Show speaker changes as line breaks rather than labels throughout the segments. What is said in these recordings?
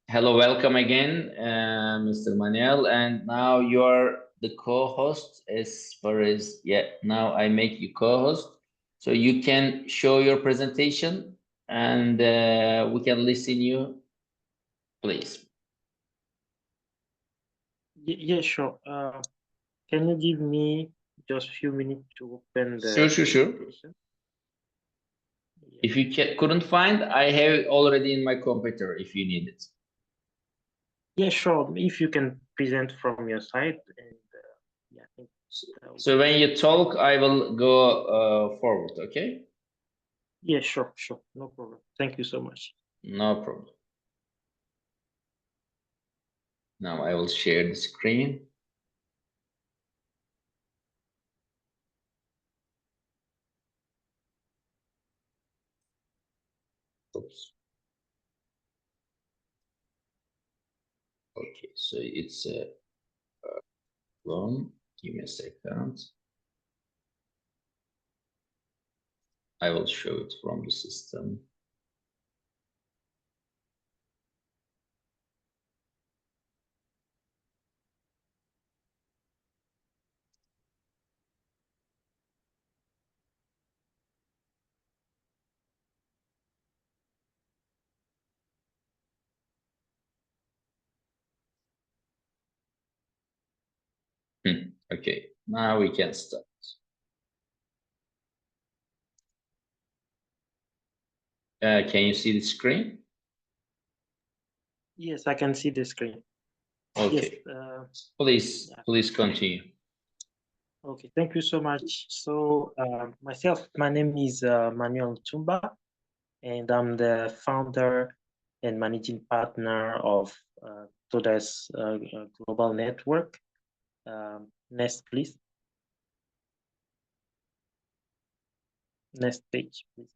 Hello, welcome again, Mr. Manuel. And now you're the co-host as far as, now I make you co-host. So you can show your presentation and we can listen you, please.
Yeah, sure. Can you give me just a few minutes to open the
Sure.
presentation? Yeah.
If you couldn't find, I have it already in my computer if you need it.
Yeah, sure. If you can present from your side, and yeah, I think that would
So
be
when
great.
you talk, I will go forward, okay?
Yeah, sure, no problem. Thank you so much.
No problem. Now I will share the screen. Oops. Okay, so it's a clone. Give me a second. I will show it from the system. Okay, now we can start. Can you see the screen?
Yes, I can see the screen.
Okay.
Yes.
Please continue.
Okay, thank you so much. So, my name is Manuel Tumba, and I'm the founder and managing partner of today's global network. Next, please. Next page, please.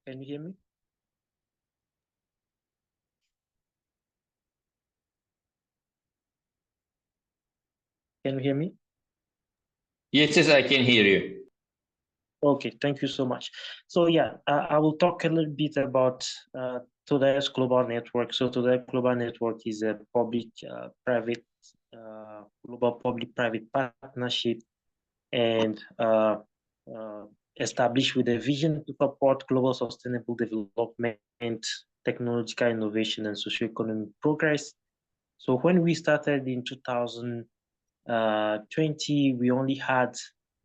Can you hear me? Can you hear me?
Yes, I can hear you.
Okay, thank you so much. So yeah, I will talk a little bit about today's global network. So today's global network is a public-private global public-private partnership, and established with a vision to support global sustainable development, technological innovation, and socioeconomic progress. So when we started in 2020, we only had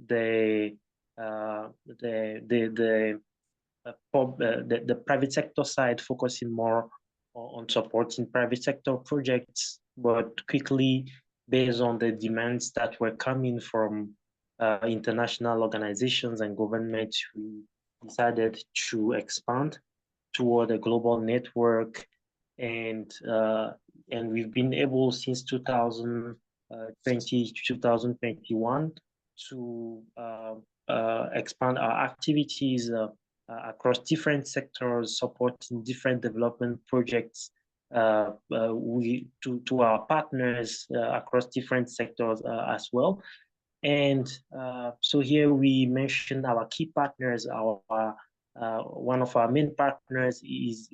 the the private sector side, focusing more on supporting private sector projects, but quickly, based on the demands that were coming from international organizations and governments, we decided to expand toward a global network, and we've been able since 2020 to 2021 to expand our activities across different sectors, supporting different development projects to our partners across different sectors as well. And so here we mentioned our key partners. Our one of our main partners is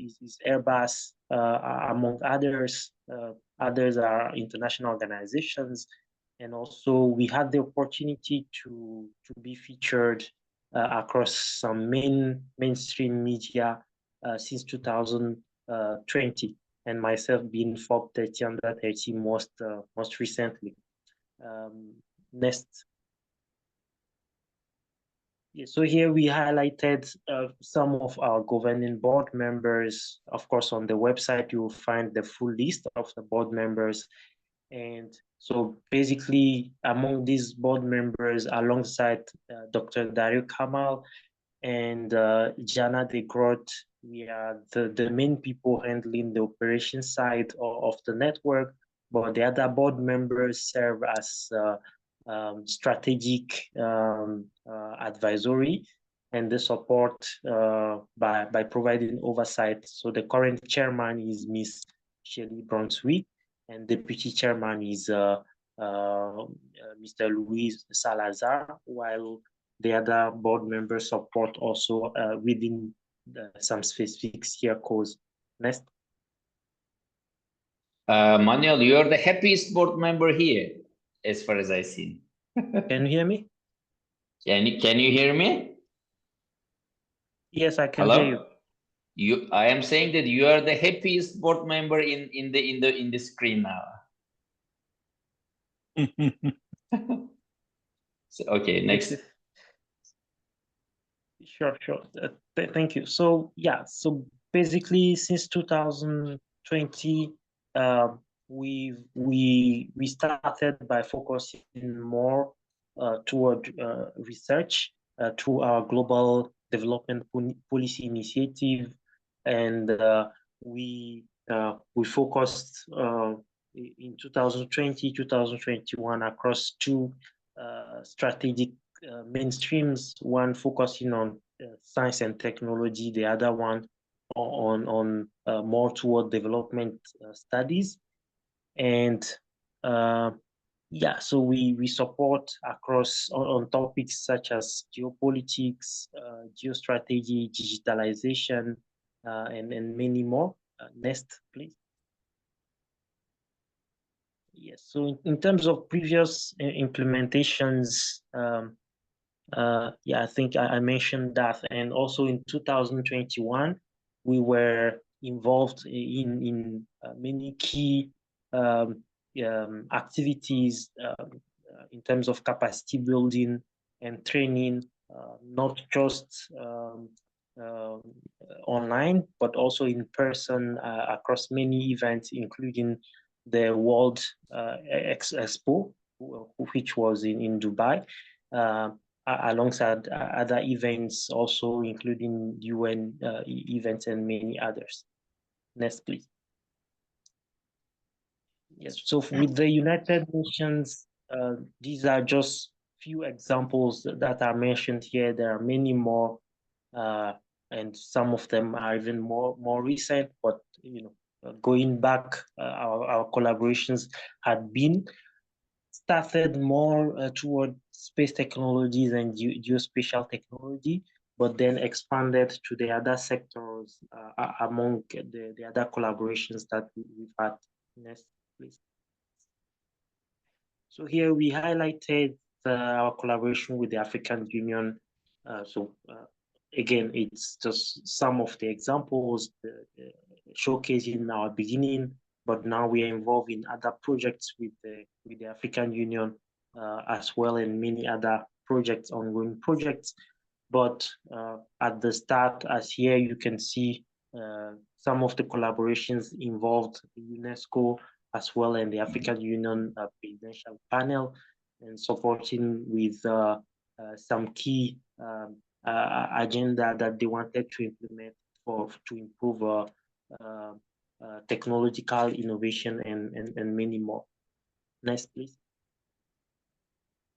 Airbus, among others. Others are international organizations, and also we had the opportunity to be featured across some mainstream media since 2020, and myself being Forbes 30 under 30 most recently. Next. Yeah, so here we highlighted some of our governing board members. Of course, on the website, you will find the full list of the board members. And so basically, among these board members, alongside Dr. Dario Kamal and Jana de Groot, we are the main people handling the operation side of the network, but the other board members serve as strategic advisory and the support by providing oversight. So the current chairman is Ms. Shelley Brunswick, and deputy chairman is Mr. Luis Salazar, while the other board members support also within some specific sphere cause. Next.
Manuel, you're the happiest board member here, as far as I see.
Can you hear me?
Can you hear me?
Yes, I can
Hello?
hear you.
I am saying that you are the happiest board member in the screen now. So, okay, next.
Sure. Thank you. So yeah, so basically since 2020, we started by focusing more toward research through our global development policy initiative, and we focused in 2020, 2021 across two strategic mainstreams, one focusing on science and technology, the other one on more toward development studies. And yeah, so we support across on topics such as geopolitics, geostrategy, digitalization, and many more. Next, please. Yes, so in terms of previous implementations, yeah, I think I mentioned that. And also in 2021, we were involved in many key activities in terms of capacity building and training, not just online, but also in person across many events, including the World Expo, which was in Dubai. Alongside other events, also including UN events and many others. Next, please. Yes, so with the United Nations, these are just few examples that are mentioned here. There are many more, and some of them are even more recent. But you know, going back, our collaborations had been started more toward space technologies and geospatial technology, but then expanded to the other sectors among the other collaborations that we've had. Next, please. So here we highlighted our collaboration with the African Union. Again, it's just some of the examples showcasing our beginning, but now we are involved in other projects with the African Union as well, and many other projects, ongoing projects. But at the start, as here you can see, some of the collaborations involved UNESCO as well, and the African Union Presidential Panel, and supporting with some key agenda that they wanted to implement to improve technological innovation and many more. Next, please.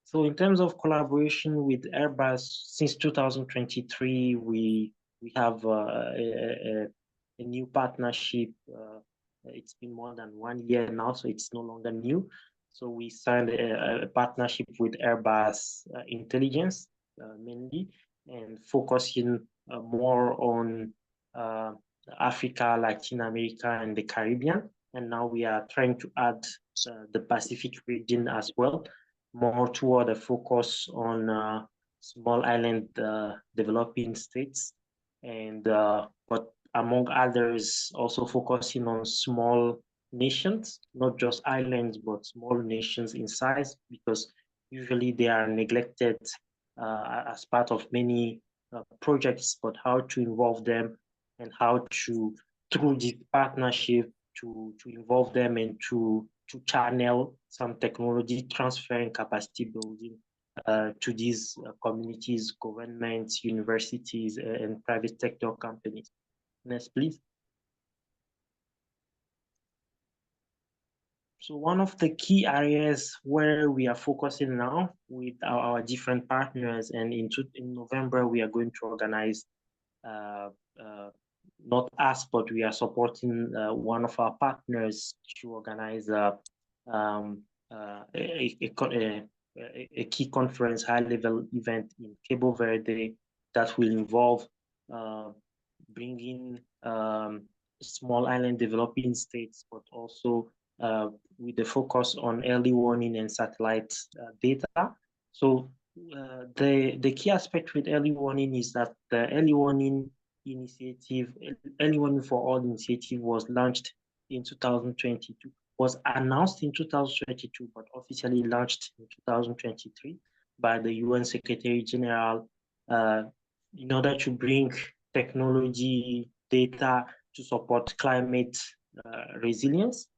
So in terms of collaboration with Airbus, since 2023, we have a new partnership. It's been more than 1 year now, so it's no longer new. So we signed a partnership with Airbus Intelligence mainly, and focusing more on Africa, Latin America, and the Caribbean. And now we are trying to add the Pacific region as well, more toward a focus on small island developing states, and but among others, also focusing on small nations, not just islands, but small nations in size, because usually they are neglected as part of many projects, but how to involve them and how to, through this partnership, to involve them and to channel some technology transfer and capacity building to these communities, governments, universities, and private sector companies. Next, please. So one of the key areas where we are focusing now with our different partners, and in November, we are going to organize, not us, but we are supporting one of our partners to organize a a key conference, high-level event in Cabo Verde that will involve bringing small island developing states, but also with the focus on early warning and satellite data. So the key aspect with early warning is that the early warning initiative, early warning for all initiative was launched in 2022, was announced in 2022, but officially launched in 2023 by the UN Secretary General in order to bring technology data to support climate resilience.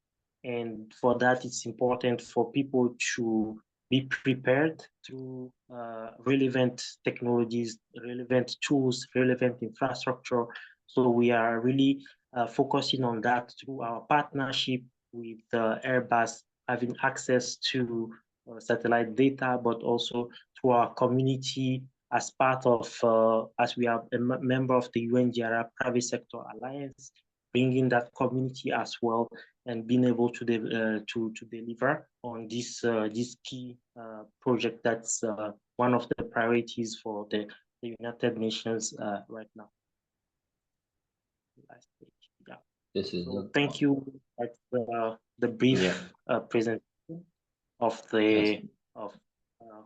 And for that, it's important for people to be prepared through relevant technologies, relevant tools, relevant infrastructure. So we are really focusing on that through our partnership with Airbus, having access to satellite data, but also through our community as part of, as we are a member of the UNGRA Private Sector Alliance, bringing that community as well and being able to deliver on this key project that's one of the priorities for the United Nations right now. Last page. Yeah.
This is
so thank you. That's the brief presentation of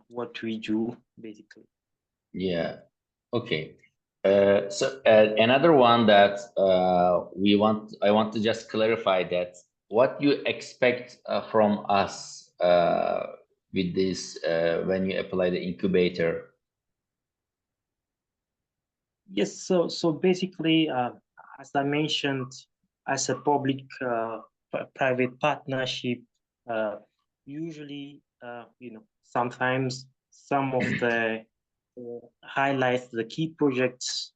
what we do basically.
Yeah. Okay. So another one that I want to just clarify that what you expect from us with this when you apply the incubator.
Yes. So basically, as I mentioned, as a public-private partnership, usually, sometimes some of the highlights the key projects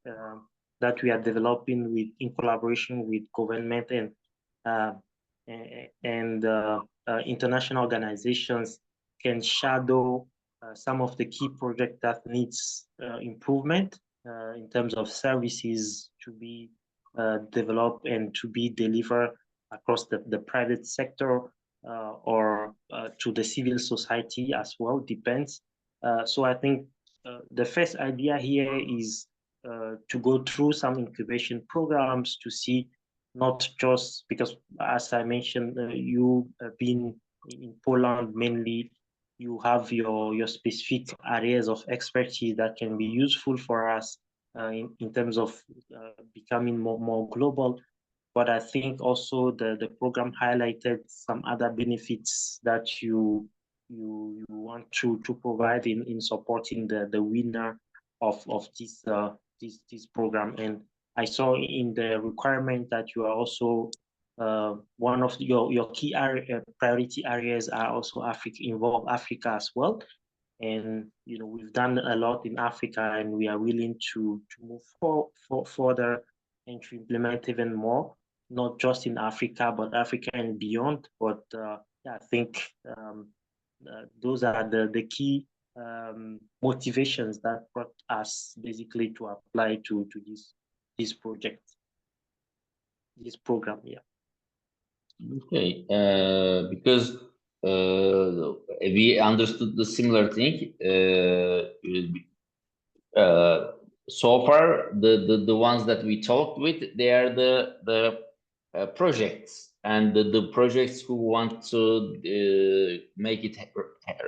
that we are developing in collaboration with government and international organizations can shadow some of the key projects that needs improvement in terms of services to be developed and to be delivered across the private sector or to the civil society as well, depends. So I think the first idea here is to go through some incubation programs to see, not just because, as I mentioned, you being in Poland mainly, you have your specific areas of expertise that can be useful for us in terms of becoming more global. But I think also the program highlighted some other benefits that you want to provide in supporting the winner of this program. And I saw in the requirement that you are also one of your key priority areas are also involve Africa as well. And we've done a lot in Africa, and we are willing to move further and to implement even more, not just in Africa, but Africa and beyond. But yeah, I think those are the key motivations that brought us basically to apply to this project, this program. Yeah.
Okay, because we understood the similar thing. So far, the ones that we talked with, they are the projects, and the projects who want to make it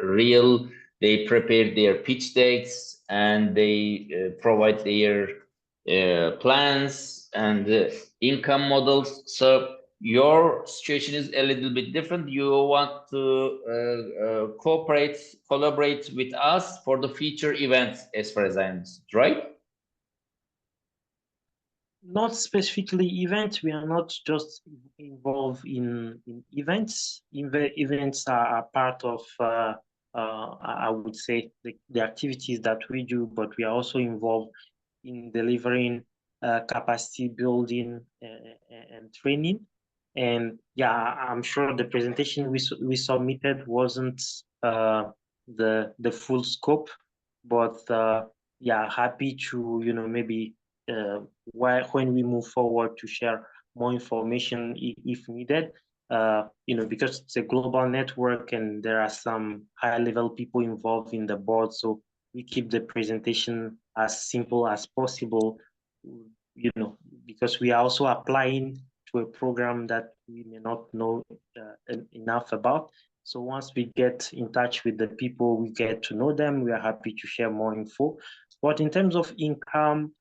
real. They prepare their pitch decks and they provide their plans and income models. So your situation is a little bit different. You want to collaborate with us for the future events, as far as I understood, right?
Not specifically events. We are not just involved in events. Events are part of, I would say, the activities that we do, but we are also involved in delivering capacity building and training. And yeah, I'm sure the presentation we submitted wasn't the full scope, but yeah, happy to maybe when we move forward to share more information if needed. because it's a global network and there are some high-level people involved in the board, so we keep the presentation as simple as possible, because we are also applying to a program that we may not know enough about. So once we get in touch with the people, we get to know them, we are happy to share more info. But in terms of income,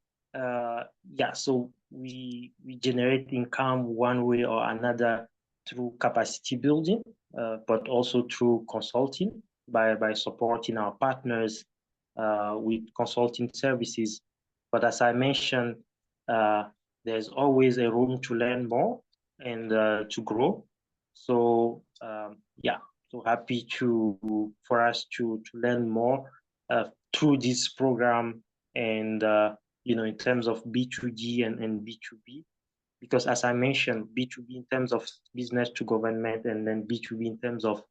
so we generate income one way or another through capacity building, but also through consulting by supporting our partners with consulting services. But as I mentioned, there's always a room to learn more and to grow. So so happy for us to learn more through this program and in terms of B2G and B2B, because as I mentioned, B2B in terms of business to government and then B2B in terms of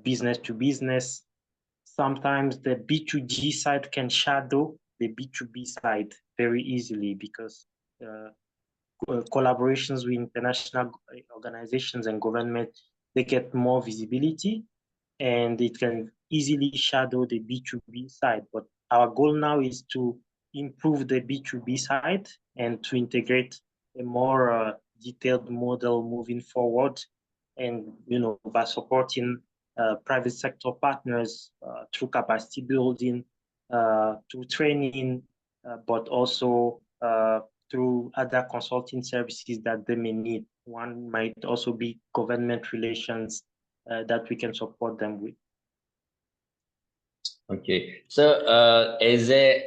business to business, sometimes the B2G side can shadow the B2B side very easily because collaborations with international organizations and government, they get more visibility and it can easily shadow the B2B side. But our goal now is to improve the B2B side and to integrate a more detailed model moving forward. And, by supporting private sector partners through capacity building, through training, but also through other consulting services that they may need. One might also be government relations that we can support them with.
Okay, so as a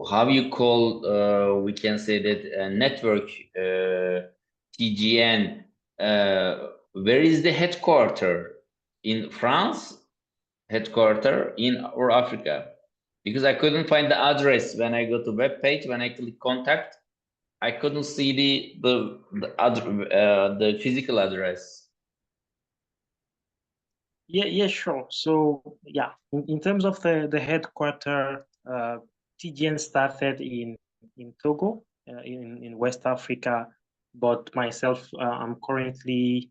how you call we can say that network TGN, where is the headquarter? In France, headquarter in or Africa? Because I couldn't find the address when I go to web page. When I click contact, I couldn't see the physical address.
Yeah, sure. So in terms of the headquarter, TGN started in Togo, in West Africa, but myself, I'm currently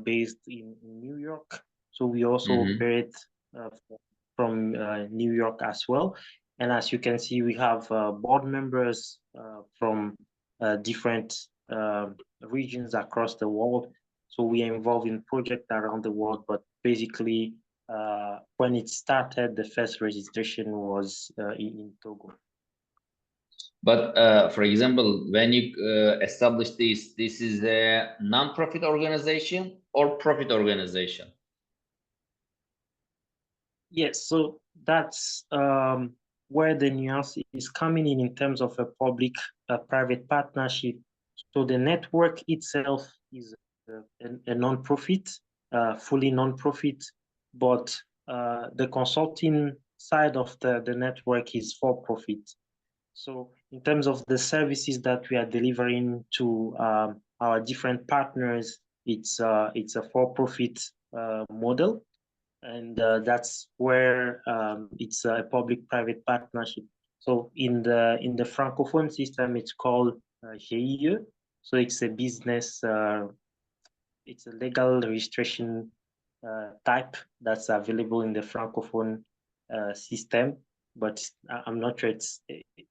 based in New York. So we also operate from New York as well. And as you can see, we have board members from different regions across the world. So we are involved in projects around the world, but basically, when it started, the first registration was in Togo.
But for example, when you establish this is a non-profit organization or profit organization?
Yes, so that's where the nuance is coming in terms of a public-private partnership. So the network itself is a non-profit, fully non-profit, but the consulting side of the network is for-profit. So in terms of the services that we are delivering to our different partners, it's a for-profit model. And that's where it's a public-private partnership. So in the francophone system, it's called GIE. So it's a business, it's a legal registration type that's available in the francophone system. But I'm not sure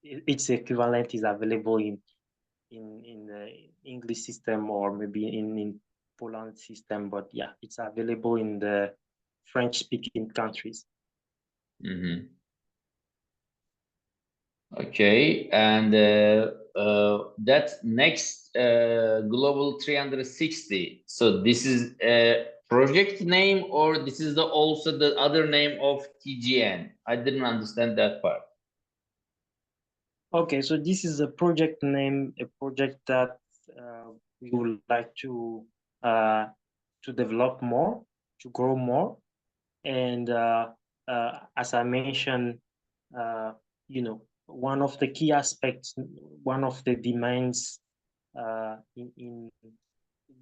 its equivalent is available in the English system or maybe in Poland system. But yeah, it's available in the French-speaking countries.
Okay, and that next Global 360. So this is a project name, or this is also the other name of TGN? I didn't understand that part.
Okay, so this is a project name, a project that we would like to develop more, to grow more, and as I mentioned, one of the key aspects, one of the demands in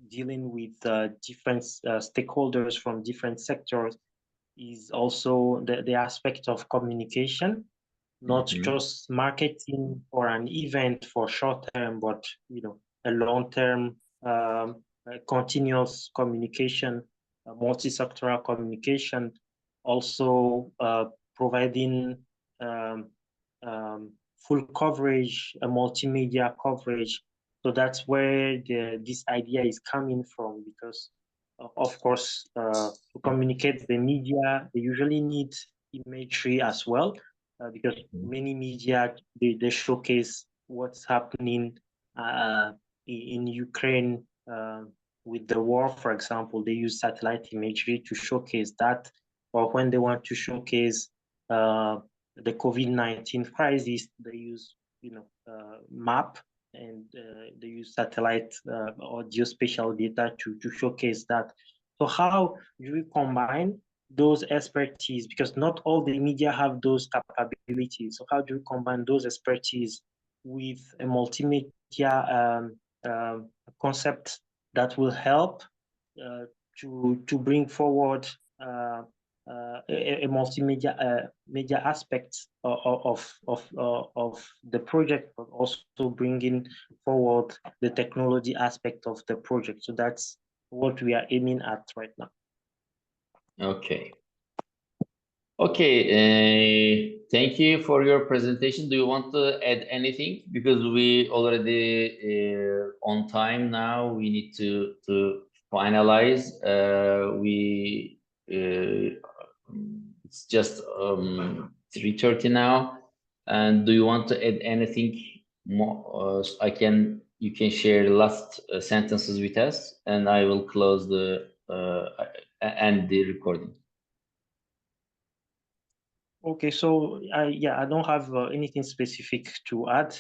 dealing with different stakeholders from different sectors is also the aspect of communication, not just marketing or an event for short term, but a long-term continuous communication, multi-sectoral communication, also providing full coverage, a multimedia coverage. So that's where this idea is coming from, because of course, to communicate the media, they usually need imagery as well, because many media, they showcase what's happening in Ukraine with the war, for example. They use satellite imagery to showcase that, or when they want to showcase the COVID-19 crisis, they use map, and they use satellite or geospatial data to showcase that. So how do we combine those expertise? Because not all the media have those capabilities. So how do we combine those expertise with a multimedia concept that will help to bring forward a multimedia media aspect of the project, but also bringing forward the technology aspect of the project. So that's what we are aiming at right now.
Okay. Okay, thank you for your presentation. Do you want to add anything? Because we already on time now. We need to finalize. It's just 3:30 now. And do you want to add anything more? You can share the last sentences with us, and I will close the end the recording.
Okay, so I don't have anything specific to add.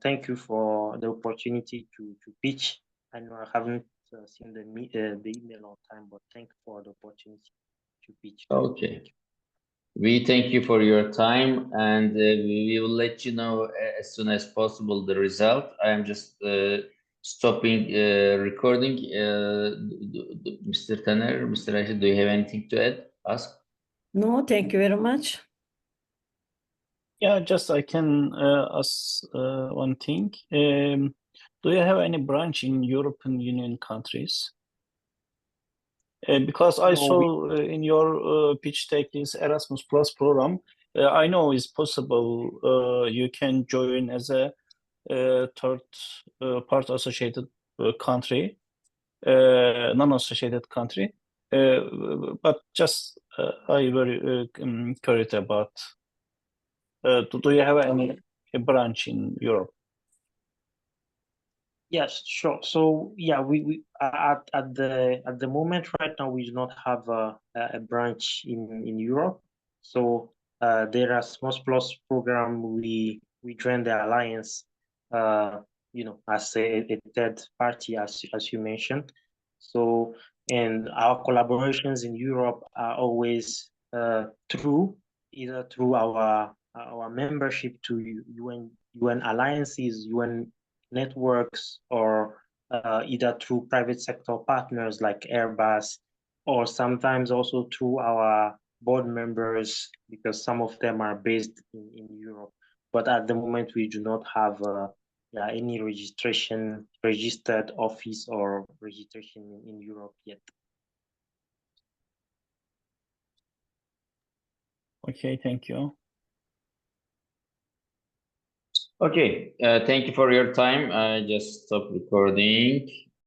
Thank you for the opportunity to pitch. I know I haven't seen the email on time, but thank you for the opportunity to pitch.
Okay. We thank you for your time, and we will let you know as soon as possible the result. I am just stopping recording. Mr. Taner, Mr. Rashid, do you have anything to add? Ask.
No, thank you very much.
Yeah, just I can ask one thing. Do you have any branch in European Union countries? Because I saw in your pitch deck this Erasmus Plus program. I know it's possible you can join as a third part associated country, non-associated country. But just I very curious about. Do you have any branch in Europe?
Yes, sure. So yeah, we at the moment right now we do not have a branch in Europe. So the Erasmus Plus program, we joined the alliance, as a third party, as you mentioned. So, and our collaborations in Europe are always either through our membership to UN alliances, UN networks, or either through private sector partners like Airbus, or sometimes also through our board members, because some of them are based in Europe. But at the moment, we do not have any registered office or registration in Europe yet.
Okay, thank you.
Okay, thank you for your time. I just stopped recording.